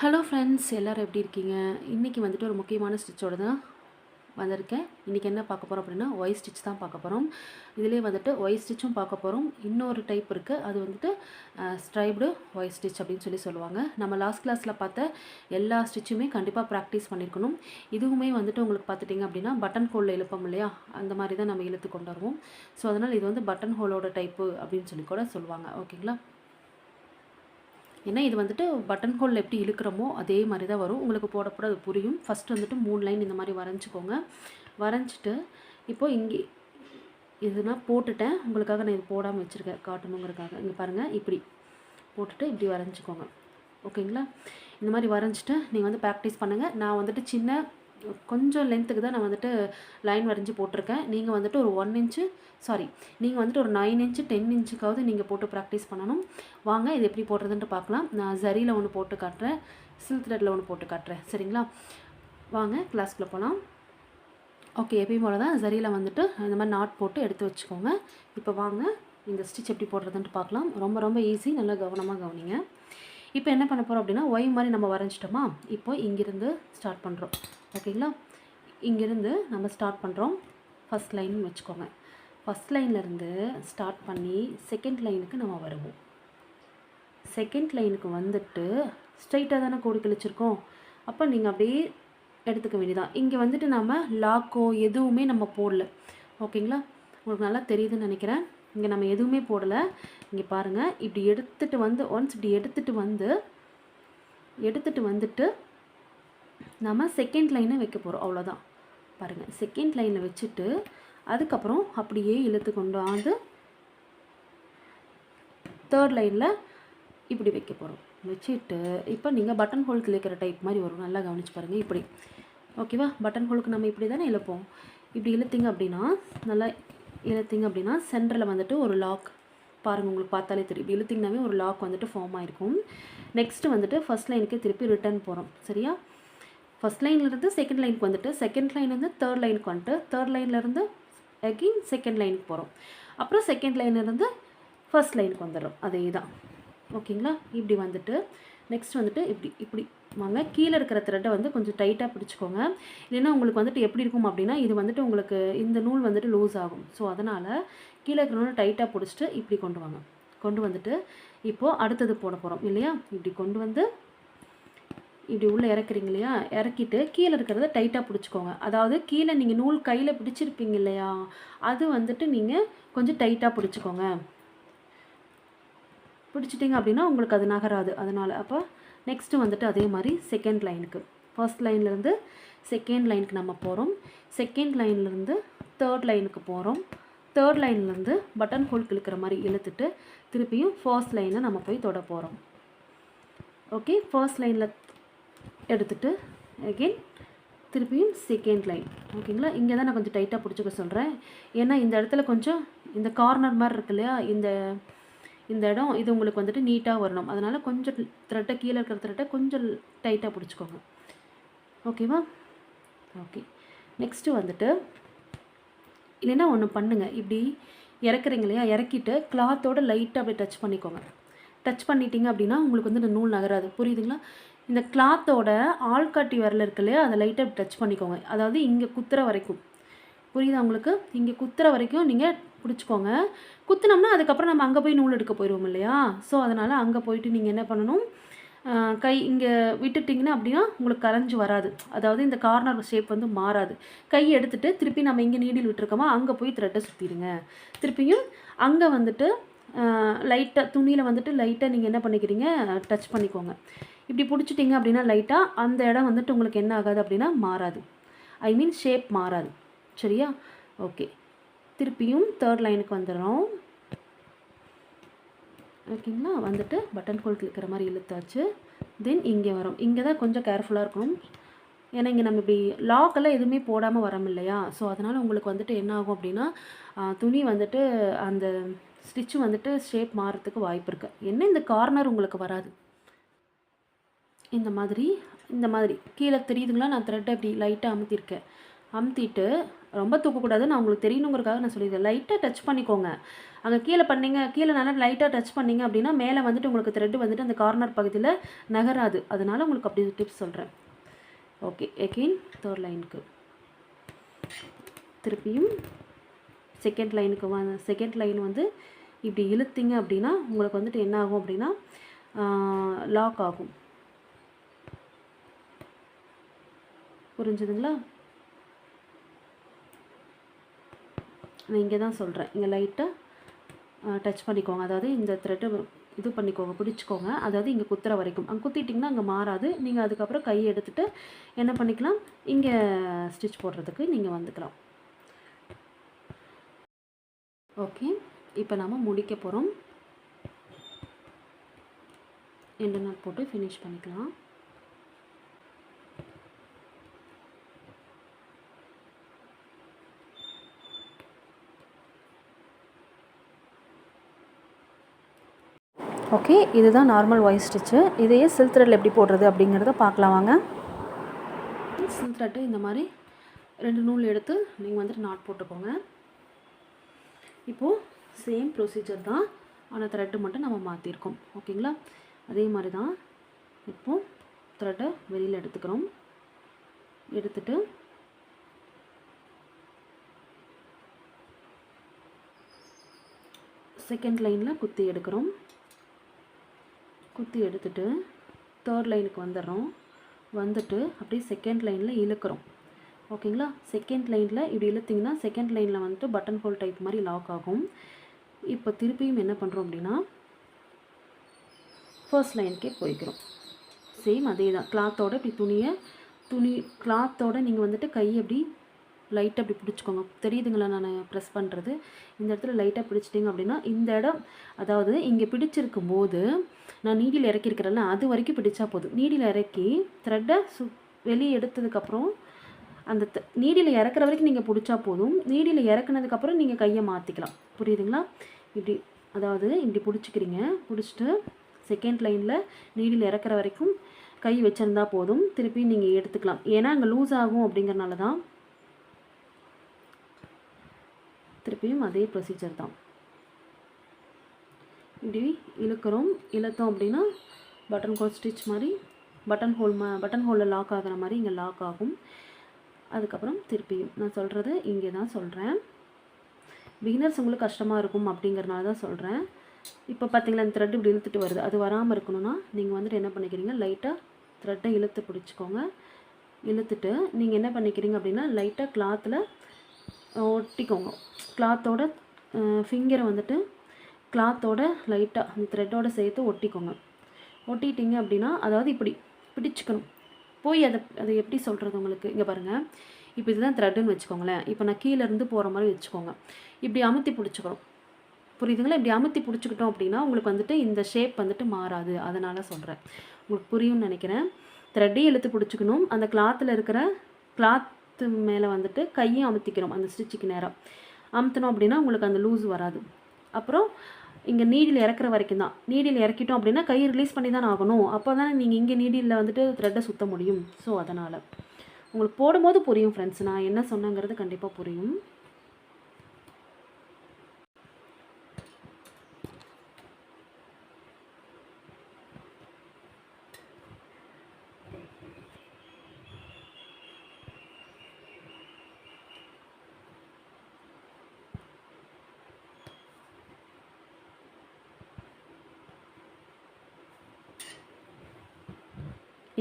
Hello friends, எல்லோரும் எப்படி இருக்கீங்க? இன்றைக்கி வந்துட்டு ஒரு முக்கியமான ஸ்டிச்சோடு தான் வந்திருக்கேன். இன்றைக்கி என்ன பார்க்க போகிறோம் அப்படின்னா, ஒய் ஸ்டிச் தான் பார்க்க போகிறோம். இதிலே வந்துட்டு ஒய் ஸ்டிச்சும் பார்க்க போகிறோம். இன்னொரு டைப் இருக்குது, அது வந்துட்டு ஸ்ட்ரைப்டு ஒய் ஸ்டிச் அப்படின்னு சொல்லுவாங்க. நம்ம லாஸ்ட் கிளாஸில் பார்த்த எல்லா ஸ்டிச்சுமே கண்டிப்பாக ப்ராக்டிஸ் பண்ணியிருக்கணும். இதுவுமே வந்துட்டு உங்களுக்கு பார்த்துட்டிங்க அப்படின்னா பட்டன் ஹோலில் இழுப்போம் இல்லையா, அந்த மாதிரி தான் நம்ம இழுத்து கொண்டு வருவோம். ஸோ அதனால் இது வந்து பட்டன் ஹோலோட டைப்பு அப்படின்னு சொல்லி கூட சொல்லுவாங்க. ஓகேங்களா? ஏன்னா இது வந்துட்டு பட்டன் ஹோலில் எப்படி இழுக்கிறோமோ அதே மாதிரி தான் வரும். உங்களுக்கு போட போட அது புரியும். ஃபஸ்ட்டு வந்துட்டு 3 லைன் இந்த மாதிரி வரைஞ்சிக்கோங்க. வரைஞ்சிட்டு இப்போது இங்கே இது நான் போட்டுட்டேன். உங்களுக்காக நான் இது போடாமல் வச்சுருக்கேன் காட்டணுங்கிறதுக்காக. இங்கே பாருங்கள், இப்படி போட்டுட்டு இப்படி வரைஞ்சிக்கோங்க. ஓகேங்களா? இந்த மாதிரி வரைஞ்சிட்டு நீங்கள் வந்து ப்ராக்டிஸ் பண்ணுங்கள். நான் வந்துட்டு கொஞ்சம் லென்த்துக்கு தான் நான் வந்துட்டு லைன் வரைஞ்சி போட்டிருக்கேன். நீங்கள் வந்துட்டு ஒரு 1 இன்ச்சு நீங்கள் வந்துட்டு ஒரு 9 இன்ச்சு 10 இன்ச்சுக்காவது நீங்கள் போட்டு ப்ராக்டிஸ் பண்ணணும். வாங்க இது எப்படி போடுறதுன்ட்டு பார்க்கலாம். நான் ஜரியில் ஒன்று போட்டு காட்டுறேன், சில்க் த்ரெட்டில் ஒன்று போட்டு காட்டுறேன். சரிங்களா? வாங்க கிளாஸ்க்குள்ளே போகலாம். ஓகே, எப்பயும் போல தான் ஜரியில் வந்துட்டு இந்த மாதிரி நாட் போட்டு எடுத்து வச்சுக்கோங்க. இப்போ வாங்க இந்த ஸ்டிச் எப்படி போடுறதுன்ட்டு பார்க்கலாம். ரொம்ப ரொம்ப ஈஸி, நல்லா கவனமாக கவனிங்க. இப்போ என்ன பண்ண போகிறோம் அப்படின்னா, ஒய் மாதிரி நம்ம வரைஞ்சிட்டோமா, இப்போ இங்கிருந்து ஸ்டார்ட் பண்ணுறோம். ஓகேங்களா? இங்கிருந்து நம்ம ஸ்டார்ட் பண்ணுறோம். ஃபஸ்ட் லைன் வச்சுக்கோங்க. ஃபஸ்ட் லைன்லேருந்து ஸ்டார்ட் பண்ணி செகண்ட் லைனுக்கு நம்ம வருவோம். செகண்ட் லைனுக்கு வந்துட்டு ஸ்ட்ரைட்டாக தானே கோடு கிழிச்சிருக்கோம். அப்போ நீங்கள் அப்படியே எடுத்துக்க வேண்டியதான். இங்கே வந்துட்டு நம்ம லாக்கோ எதுவுமே நம்ம போடல. ஓகேங்களா? உங்களுக்கு நல்லா தெரியுதுன்னு நினைக்கிறேன். இங்கே நம்ம எதுவுமே போடலை. இங்கே பாருங்கள், இப்படி எடுத்துகிட்டு வந்து ஒன்ஸ் இப்படி எடுத்துகிட்டு வந்துட்டு நம்ம செகண்ட் லைனை வைக்க போகிறோம். அவ்வளோதான். பாருங்கள், செகண்ட் லைனில் வச்சுட்டு அதுக்கப்புறம் அப்படியே இழுத்து கொண்டு வந்து தேர்ட் லைனில் இப்படி வைக்க போகிறோம். வச்சுட்டு இப்போ நீங்கள் பட்டன் ஹோல் கிழிக்கிற டைப் மாதிரி வரும். நல்லா கவனிச்சு பாருங்கள். இப்படி ஓகேவா? பட்டன் ஹோலுக்கு நம்ம இப்படி தானே இழுப்போம். இப்படி இழுத்திங்க அப்படின்னா சென்டரில் வந்துட்டு ஒரு லாக் பாருங்கள், உங்களுக்கு பார்த்தாலே தெரியும். இப்படி இழுத்திங்கனாவே ஒரு லாக் வந்துட்டு ஃபார்ம் ஆகிருக்கும். நெக்ஸ்ட்டு வந்துட்டு ஃபஸ்ட் லைனுக்கு திருப்பி ரிட்டர்ன் போகிறோம். சரியா? ஃபஸ்ட் லைன்லேருந்து செகண்ட் லைனுக்கு வந்துட்டு செகண்ட் லைன்லேருந்து தேர்ட் லைனுக்கு வந்துட்டு தேர்ட் லைன்லேருந்து அகெயின் செகண்ட் லைனுக்கு போகிறோம். அப்புறம் செகண்ட் லைன்லேருந்து ஃபர்ஸ்ட் லைனுக்கு வந்துடும். அதே தான். ஓகேங்களா? இப்படி வந்துட்டு நெக்ஸ்ட் வந்துட்டு இப்படி வாங்க. கீழே இருக்கிற த்ரெட்டை வந்து கொஞ்சம் டைட்டாக பிடிச்சிக்கோங்க. இல்லைன்னா உங்களுக்கு வந்துட்டு எப்படி இருக்கும் அப்படின்னா, இது வந்துட்டு உங்களுக்கு இந்த நூல் வந்துட்டு லூஸ் ஆகும். ஸோ அதனால் கீழே இருக்கிற நூலை டைட்டாக பிடிச்சிட்டு இப்படி கொண்டு வந்துட்டு இப்போது அடுத்தது போட போகிறோம் இல்லையா? இப்படி கொண்டு வந்து இப்படி உள்ளே இறக்குறீங்க இல்லையா? இறக்கிட்டு கீழே இருக்கிறத டைட்டாக பிடிச்சிக்கோங்க. அதாவது கீழே நீங்கள் நூல் கையில் பிடிச்சிருப்பீங்க இல்லையா, அது வந்துட்டு நீங்கள் கொஞ்சம் டைட்டாக பிடிச்சிக்கோங்க. பிடிச்சிட்டிங்க அப்படின்னா உங்களுக்கு அது நகராது. அதனால் அப்போ நெக்ஸ்ட்டு வந்துட்டு அதே மாதிரி செகண்ட் லைனுக்கு ஃபர்ஸ்ட் லைன்லேருந்து செகண்ட் லைனுக்கு நம்ம போகிறோம். செகண்ட் லைன்லேருந்து தேர்ட் லைனுக்கு போகிறோம். தேர்ட் லைன்லேருந்து பட்டன் ஹோல் கிழிக்கிற மாதிரி இழுத்துட்டு திருப்பியும் ஃபர்ஸ்ட் லைனை நம்ம போய் தொட போகிறோம். ஓகே, ஃபர்ஸ்ட் லைனில் எடுத்துகிட்டு அகெயின் திருப்பியும் செகண்ட் லைன். ஓகேங்களா? இங்கே தான் நான் கொஞ்சம் டைட்டாக பிடிச்சிக்க சொல்கிறேன். ஏன்னா இந்த இடத்துல கொஞ்சம் இந்த கார்னர் மாதிரி இருக்கு இல்லையா, இந்த இடம் இது உங்களுக்கு வந்துட்டு நீட்டாக வரணும். அதனால் கொஞ்சம் த்ரெட்டை கீழே இருக்கிற த்ரெட்டை கொஞ்சம் டைட்டாக பிடிச்சிக்கோங்க. ஓகேவா? ஓகே, நெக்ஸ்ட்டு வந்துட்டு இல்லைன்னா ஒன்று பண்ணுங்கள். இப்படி இறக்குறீங்க இல்லையா, இறக்கிட்டு கிளாத்தோடு லைட்டாக அப்படியே டச் பண்ணிக்கோங்க. டச் பண்ணிட்டீங்க அப்படின்னா உங்களுக்கு வந்து இந்த நூல் நகராது. புரியுதுங்களா? இந்த கிளாத்தோட ஆள்காட்டி விரல் இருக்கு இல்லையா, அதை லைட்டாக டச் பண்ணிக்கோங்க. அதாவது இங்கே குத்துற வரைக்கும். புரியுதா உங்களுக்கு? இங்கே குத்துற வரைக்கும் நீங்கள் பிடிச்சிக்கோங்க. குத்துனோம்னா அதுக்கப்புறம் நம்ம அங்கே போய் நூல் எடுக்க போயிடுவோம் இல்லையா? ஸோ அதனால் அங்கே போயிட்டு நீங்கள் என்ன பண்ணணும், கை இங்கே விட்டுட்டிங்கன்னா அப்படின்னா உங்களுக்கு கரைஞ்சி வராது. அதாவது இந்த கார்னர் ஷேப் வந்து மாறாது. கை எடுத்துகிட்டு திருப்பி நம்ம இங்கே நீடில் விட்டுருக்கோமா, அங்கே போய் த்ரெட்டை சுற்றிடுங்க. திருப்பியும் அங்கே வந்துட்டு லைட்டாக துணியில் வந்துட்டு லைட்டாக நீங்கள் என்ன பண்ணிக்கிறீங்க, டச் பண்ணிக்கோங்க. இப்படி பிடிச்சிட்டிங்க அப்படின்னா லைட்டாக அந்த இடம் வந்துட்டு உங்களுக்கு என்ன ஆகாது அப்படின்னா மாறாது. ஐ மீன் ஷேப் மாறாது. சரியா? ஓகே, திருப்பியும் தேர்ட் லைனுக்கு வந்துடுறோம். ஓகேங்களா? வந்துட்டு பட்டன் ஹோல் கிழிக்கிற மாதிரி இழுத்தாச்சு. தென் இங்கே வரும். இங்கே தான் கொஞ்சம் கேர்ஃபுல்லாக இருக்கணும். ஏன்னா இங்கே நம்ம இப்படி லாக்கெல்லாம் எதுவுமே போடாமல் வரோம் இல்லையா? ஸோ அதனால் உங்களுக்கு வந்துட்டு என்ன ஆகும் அப்படின்னா, துணி வந்துட்டு அந்த ஸ்டிச்சு வந்துட்டு ஷேப் மாறுறதுக்கு வாய்ப்பு இருக்குது. என்ன இந்த கார்னர் உங்களுக்கு வராது. இந்த மாதிரி கீழே தெரியுதுங்களா? நான் த்ரெட்டை இப்படி லைட்டாக அமுத்திருக்கேன். அமுத்திட்டு ரொம்ப தூக்கக்கூடாது, நான் உங்களுக்கு தெரியணுங்கிறதுக்காக நான் சொல்லியிருக்கேன். லைட்டாக டச் பண்ணிக்கோங்க. அங்கே கீழே பண்ணீங்க, கீழே நல்லா லைட்டாக டச் பண்ணீங்க அப்படின்னா மேலே வந்துட்டு உங்களுக்கு த்ரெட்டு வந்துட்டு அந்த கார்னர் பகுதியில் நகராது. அதனால் உங்களுக்கு அப்படி டிப்ஸ் சொல்கிறேன். ஓகே, எகெயின் தேர்ட் லைனுக்கு திருப்பியும் செகண்ட் லைனுக்கு செகண்ட் லைன் வந்து இப்படி இழுத்தீங்க அப்படின்னா உங்களுக்கு வந்துட்டு என்ன ஆகும் அப்படின்னா லாக் ஆகும். புரிஞ்சுதுங்களா? நான் இங்கே தான் சொல்கிறேன். இங்கே லைட்டாக டச் பண்ணிக்கோங்க. அதாவது இந்த த்ரெட்டை இது பண்ணிக்கோங்க, பிடிச்சிக்கோங்க. அதாவது இங்கே குத்துற வரைக்கும். அங்கே குத்திட்டிங்கன்னா அங்கே மாறாது. நீங்கள் அதுக்கப்புறம் கையை எடுத்துகிட்டு என்ன பண்ணிக்கலாம், இங்கே ஸ்டிச் போடுறதுக்கு நீங்கள் வந்துக்கலாம். ஓகே, இப்போ நம்ம முடிக்க போகிறோம். எண்டு நாட் போட்டு ஃபினிஷ் பண்ணிக்கலாம். ஓகே, இதுதான் நார்மல் ஒயிட் ஸ்டிச்சு. இதையே சில்க் த்ரெட்டில் எப்படி போடுறது அப்படிங்கிறத பார்க்கலாம் வாங்க. சில்க் த்ரெட்டு இந்த மாதிரி 2 நூல் எடுத்து நீங்கள் வந்துட்டு நாட் போட்டுக்கோங்க. இப்போது சேம் ப்ரொசீஜர் தான், ஆனால் த்ரெட்டு மட்டும் நம்ம மாற்றிருக்கோம். ஓகேங்களா? அதே மாதிரி தான் இப்போது த்ரெட்டை வெளியில் எடுத்துக்கிறோம். எடுத்துட்டு செகண்ட் லைனில் குத்தி எடுக்கிறோம். குத்தி எடுத்துட்டு தேர்ட் லைனுக்கு வந்துடுறோம். வந்துட்டு அப்படியே செகண்ட் லைனில் இழுக்கிறோம். ஓகேங்களா? செகண்ட் லைனில் இப்படி இழுத்திங்கன்னா செகண்ட் லைனில் வந்துட்டு பட்டன் ஹோல் டைப் மாதிரி லாக் ஆகும். இப்போ திருப்பியும் என்ன பண்ணுறோம் அப்படின்னா ஃபர்ஸ்ட் லைனுக்கே போய்க்கிறோம். சேம் அதே தான். கிளாத்தோட இப்படி துணி கிளாத்தோட நீங்கள் வந்துட்டு கையை அப்படி லைட்டாக அப்படி பிடிச்சிக்கோங்க. தெரியுதுங்களா நான் ப்ரெஸ் பண்ணுறது? இந்த இடத்துல லைட்டாக பிடிச்சிட்டிங்க அப்படின்னா இந்த இடம், அதாவது இங்கே பிடிச்சிருக்கும் போது நான் நீடியில் இறக்கியிருக்கிறேன்ல அது வரைக்கும் பிடிச்சா போதும். நீடியில் இறக்கி த்ரெட்டை வெளியே எடுத்ததுக்கப்புறம் அந்த நீடியில் இறக்குற வரைக்கும் நீங்கள் பிடிச்சா போதும். நீடியில் இறக்குனதுக்கப்புறம் நீங்கள் கையை மாற்றிக்கலாம். புரியுதுங்களா? இப்படி, அதாவது இப்படி பிடிச்சிக்கிறீங்க. பிடிச்சிட்டு செகண்ட் லைனில் நீடியில் இறக்குற வரைக்கும் கை வச்சுருந்தா போதும். திருப்பி நீங்கள் எடுத்துக்கலாம். ஏன்னா அங்கே லூஸ் ஆகும் அப்படிங்கிறனால தான். திருப்பியும் அதே ப்ரொசீஜர் தான். இப்படி இழுக்கிறோம். இழுத்தோம் அப்படின்னா பட்டன் ஹோல் ஸ்டிச் மாதிரி பட்டன் ஹோலில் லாக் ஆகிற மாதிரி இங்கே லாக் ஆகும். அதுக்கப்புறம் திருப்பியும் நான் சொல்கிறது இங்கே தான் சொல்கிறேன். பிகினர்ஸ் உங்களுக்கு கஷ்டமாக இருக்கும் அப்படிங்கிறனால தான் சொல்கிறேன். இப்போ பார்த்தீங்களா இந்த த்ரெட் இப்படி இழுத்துட்டு வருது. அது வராமல் இருக்கணும்னா நீங்கள் வந்துட்டு என்ன பண்ணிக்கிறீங்க, லைட்டாக த்ரெட்டை இழுத்து பிடிச்சிக்கோங்க. இழுத்துட்டு நீங்கள் என்ன பண்ணிக்கிறீங்க அப்படின்னா லைட்டாக கிளாத்தில் ஒட்டிக்கோங்க. கிளாத்தோட ஃபிங்கரை வந்துட்டு கிளாத்தோட லைட்டாக அந்த த்ரெட்டோடு சேர்த்து ஒட்டிக்கோங்க. ஒட்டிட்டிங்க அப்படின்னா அதாவது இப்படி பிடிச்சிக்கணும். போய் அதை எப்படி சொல்கிறது உங்களுக்கு, இங்கே பாருங்கள். இப்போ இதுதான் த்ரெட்டுன்னு வச்சுக்கோங்களேன். இப்போ நான் கீழேருந்து போகிற மாதிரி வச்சுக்கோங்க. இப்படி அமுத்தி பிடிச்சிக்கிறோம். புரியுதுங்களா? இப்படி அமுத்தி பிடிச்சிக்கிட்டோம் அப்படின்னா உங்களுக்கு வந்துட்டு இந்த ஷேப் வந்துட்டு மாறாது. அதனால் சொல்கிறேன், உங்களுக்கு புரியும்னு நினைக்கிறேன். த்ரெட்டையும் இழுத்து பிடிச்சிக்கணும். அந்த கிளாத்தில் இருக்கிற கிளாத்து மேலே வந்துட்டு கையும் அமுத்திக்கணும். அந்த ஸ்டிச்சுக்கு நேராக அமுத்தினோம் அப்படின்னா உங்களுக்கு அந்த லூஸ் வராது. அப்புறம் இங்கே நீடியில் இறக்குற வரைக்கும் தான். நீடியில் இறக்கிட்டோம் அப்படின்னா கையை ரிலீஸ் பண்ணி தான் ஆகணும். அப்போ தான் நீங்கள் இங்கே நீடியில் வந்துட்டு த்ரெட்டை சுற்ற முடியும். ஸோ அதனால் உங்களுக்கு போடும்போது புரியும் ஃப்ரெண்ட்ஸ், நான் என்ன சொன்னேங்கிறது கண்டிப்பாக புரியும்.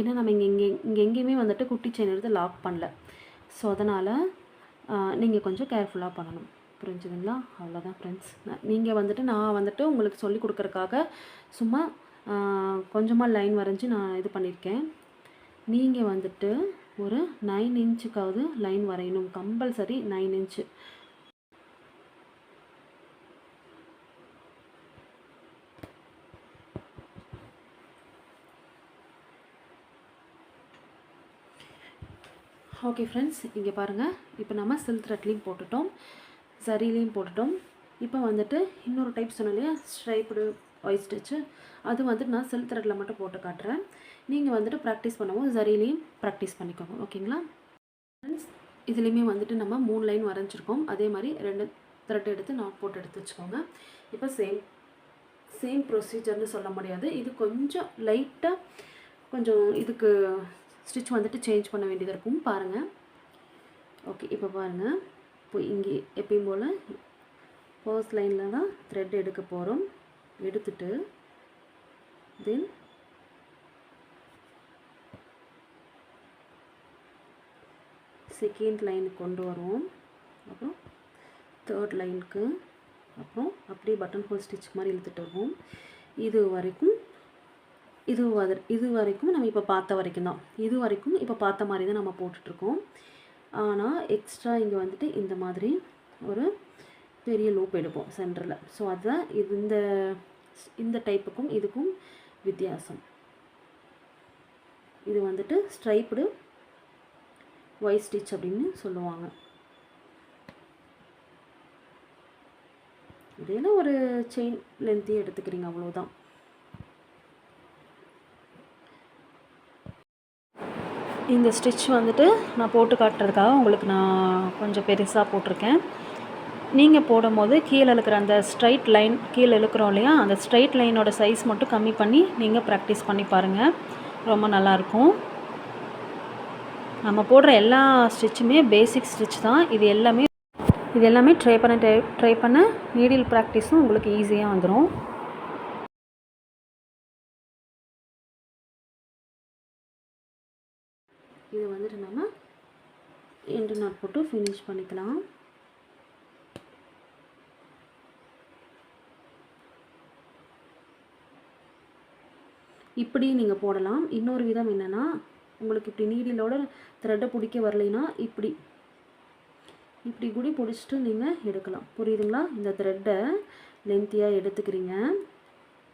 ஏன்னா நம்ம இங்கே எங்கேயுமே வந்துட்டு குட்டி செயின் எடுத்து லாக் பண்ணல. ஸோ அதனால் நீங்கள் கொஞ்சம் கேர்ஃபுல்லாக பண்ணணும். புரிஞ்சுதுங்களா? அவ்வளோதான் ஃப்ரெண்ட்ஸ். நீங்கள் வந்துட்டு நான் வந்துட்டு உங்களுக்கு சொல்லி கொடுக்குறக்காக சும்மா கொஞ்சமாக லைன் வரைஞ்சி நான் இது பண்ணியிருக்கேன். நீங்கள் வந்துட்டு ஒரு 9 இன்ச்சுக்காவது லைன் வரையணும். Compulsory 9 inch. ஓகே ஃப்ரெண்ட்ஸ், இங்கே பாருங்கள். இப்போ நம்ம சில்க் த்ரெட்லேயும் போட்டுட்டோம், சரிலையும் போட்டுட்டோம். இப்போ வந்துட்டு இன்னொரு டைப் சொன்னேன் இல்லையா, ஸ்ட்ரைப்டு ஒயிட் ஸ்டிச்சு, அது வந்துட்டு நான் சில்க் த்ரெட்டில் மட்டும் போட்டு காட்டுறேன். நீங்கள் வந்துட்டு ப்ராக்டிஸ் பண்ணும்போது சரிலையும் ப்ராக்டிஸ் பண்ணிக்கோங்க. ஓகேங்களா ஃப்ரெண்ட்ஸ்? இதுலேயுமே வந்துட்டு நம்ம 3 லைன் வரைஞ்சிருக்கோம். அதே மாதிரி 2 த்ரெட் எடுத்து நாட் போட்டு எடுத்து வச்சுக்கோங்க. இப்போ சேம் ப்ரொசீஜர்னு சொல்ல முடியாது. இது கொஞ்சம் லைட்டாக கொஞ்சம் இதுக்கு ஸ்டிச் வந்துட்டு சேஞ்ச் பண்ண வேண்டியது இருக்கும். பாருங்கள். ஓகே, இப்போ பாருங்கள். இப்போ இங்கே எப்பயும் போல் ஃபர்ஸ்ட் லைனில் தான் த்ரெட் எடுக்க போகிறோம். எடுத்துட்டு தென் செகண்ட் லைனுக்கு கொண்டு வருவோம். அப்புறம் தேர்ட் லைனுக்கு, அப்புறம் அப்படியே பட்டன் ஹோல் ஸ்டிச் மாதிரி இழுத்துட்டு வருவோம். இது வரைக்கும் நம்ம இப்போ பார்த்த வரைக்கும் தான். இது வரைக்கும் இப்போ பார்த்த மாதிரி தான் நம்ம போட்டுட்ருக்கோம். ஆனால் எக்ஸ்ட்ரா இங்கே வந்துட்டு இந்த மாதிரி ஒரு பெரிய லூப் எடுப்போம் சென்டரில். ஸோ அதுதான் இது இந்த டைப்புக்கும் இதுக்கும் வித்தியாசம். இது வந்துட்டு ஸ்ட்ரைப்டு ஒய் ஸ்டிச் அப்படின்னு சொல்லுவாங்க. இதில் ஒரு செயின் லென்த்தையும் எடுத்துக்கிறீங்க, அவ்வளோதான். இந்த ஸ்டிச் வந்துட்டு நான் போட்டு காட்டுறதுக்காக உங்களுக்கு நான் கொஞ்சம் பெருசாக போட்டிருக்கேன். நீங்கள் போடும்போது கீழே இழுக்கிற அந்த ஸ்ட்ரைட் லைன் கீழே இழுக்கிறோம் இல்லையா, அந்த ஸ்ட்ரைட் லைனோட சைஸ் மட்டும் கம்மி பண்ணி நீங்கள் ப்ராக்டிஸ் பண்ணி பாருங்கள், ரொம்ப நல்லாயிருக்கும். நம்ம போடுற எல்லா ஸ்டிச்சுமே பேசிக் ஸ்டிச் தான். இது எல்லாமே ட்ரை பண்ண நீடில் ப்ராக்டிஸும் உங்களுக்கு ஈஸியாக வந்துடும். இது வந்துட்டு நம்ம எண்டு நாட் போட்டு ஃபினிஷ் பண்ணிக்கலாம். இப்படி நீங்கள் போடலாம். இன்னொரு விதம் என்னென்னா, உங்களுக்கு இப்படி நீடிலோட த்ரெட்டை பிடிக்க வரலைன்னா இப்படி கூடி பிடிச்சிட்டு நீங்கள் எடுக்கலாம். புரியுதுங்களா? இந்த த்ரெட்டை லென்த்தியாக எடுத்துக்கிறீங்க.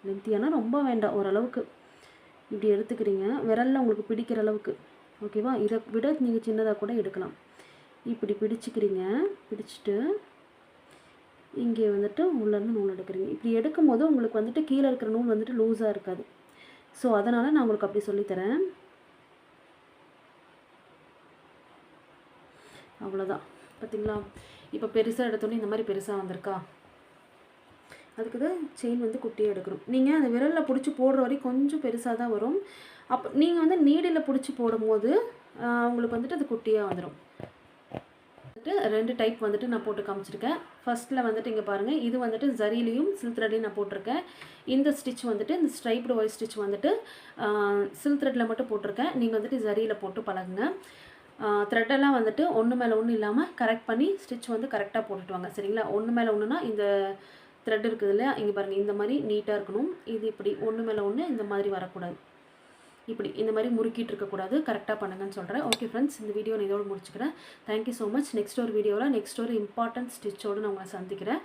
லென்த்தியானா ரொம்ப வேண்டாம், ஓரளவுக்கு இப்படி எடுத்துக்கிறீங்க, விரலில் உங்களுக்கு பிடிக்கிற அளவுக்கு. ஓகேவா? இதை விட நீங்கள் சின்னதாக கூட எடுக்கலாம். இப்படி பிடிச்சிக்கிறீங்க. பிடிச்சிட்டு இங்கே வந்துட்டு உள்ளேருந்து நூல் எடுக்கிறீங்க. இப்படி எடுக்கும்போது உங்களுக்கு வந்துட்டு கீழே இருக்கிற நூல் வந்துட்டு லூஸாக இருக்காது. ஸோ அதனால் நான் உங்களுக்கு அப்படி சொல்லித்தரேன். அவ்வளோதான். பார்த்தீங்களா? இப்போ பெருசாக எடுத்தோன்னே இந்த மாதிரி பெருசாக வந்திருக்கா? அதுக்கு தான் செயின் வந்து குட்டியாக எடுக்கணும். நீங்கள் அந்த விரலில் பிடிச்சி போடுற வரைக்கும் கொஞ்சம் பெருசாக தான் வரும். அப்போ நீங்கள் வந்து நீடில் பிடிச்சி போடும்போது உங்களுக்கு வந்துட்டு அது குட்டியாக வந்துடும். வந்துட்டு 2 டைப் வந்துட்டு நான் போட்டு காமிச்சிருக்கேன். ஃபஸ்ட்டில் வந்துட்டு இங்கே பாருங்கள், இது வந்துட்டு ஜரிலையும் சில்க் த்ரெட்லையும் நான் போட்டிருக்கேன். இந்த ஸ்டிச் வந்துட்டு இந்த ஸ்ட்ரைப்டு ஒய் ஸ்டிச் வந்துட்டு சில்க் த்ரெட்டில் மட்டும் போட்டிருக்கேன். நீங்கள் வந்துட்டு ஜரியில் போட்டு பழகுங்க. த்ரெட்டெல்லாம் வந்துட்டு ஒன்று மேலே ஒன்று இல்லாமல் கரெக்ட் பண்ணி ஸ்டிச் வந்து கரெக்டாக போட்டுட்டு வாங்க. சரிங்களா? ஒன்று மேலே ஒன்றுனா இந்த த்ரெட் இருக்குது இல்லையா, இங்கே பாருங்கள், இந்த மாதிரி நீட்டாக இருக்கணும். இது இப்படி ஒன்று மேலே ஒன்று இந்த மாதிரி வரக்கூடாது. இப்படி இந்த மாதிரி முறுக்கிட்டு இருக்கக்கூடாது. கரெக்டாக பண்ணுங்கன்னு சொல்கிறேன். ஓகே ஃப்ரெண்ட்ஸ், இந்த வீடியோ நான் இதோடு முடிச்சுக்கிறேன். Thank you so much. நெக்ஸ்ட் ஒரு வீடியோவில் நெக்ஸ்ட் ஒரு இம்பார்ட்டன்ட் ஸ்டிச்சோடு நான் உங்களை சந்திக்கிறேன்.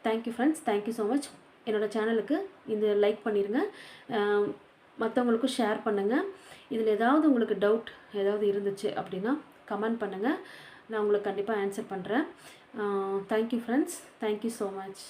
Thank you friends, thank you so much. என்னோடய சேனலுக்கு இந்த லைக் பண்ணிடுங்க, மற்றவங்களுக்கும் ஷேர் பண்ணுங்கள். இதில் ஏதாவது உங்களுக்கு டவுட் ஏதாவது இருந்துச்சு அப்படின்னா கமெண்ட் பண்ணுங்கள், நான் உங்களுக்கு கண்டிப்பாக ஆன்சர் பண்ணுறேன். Thank you friends, thank you so much.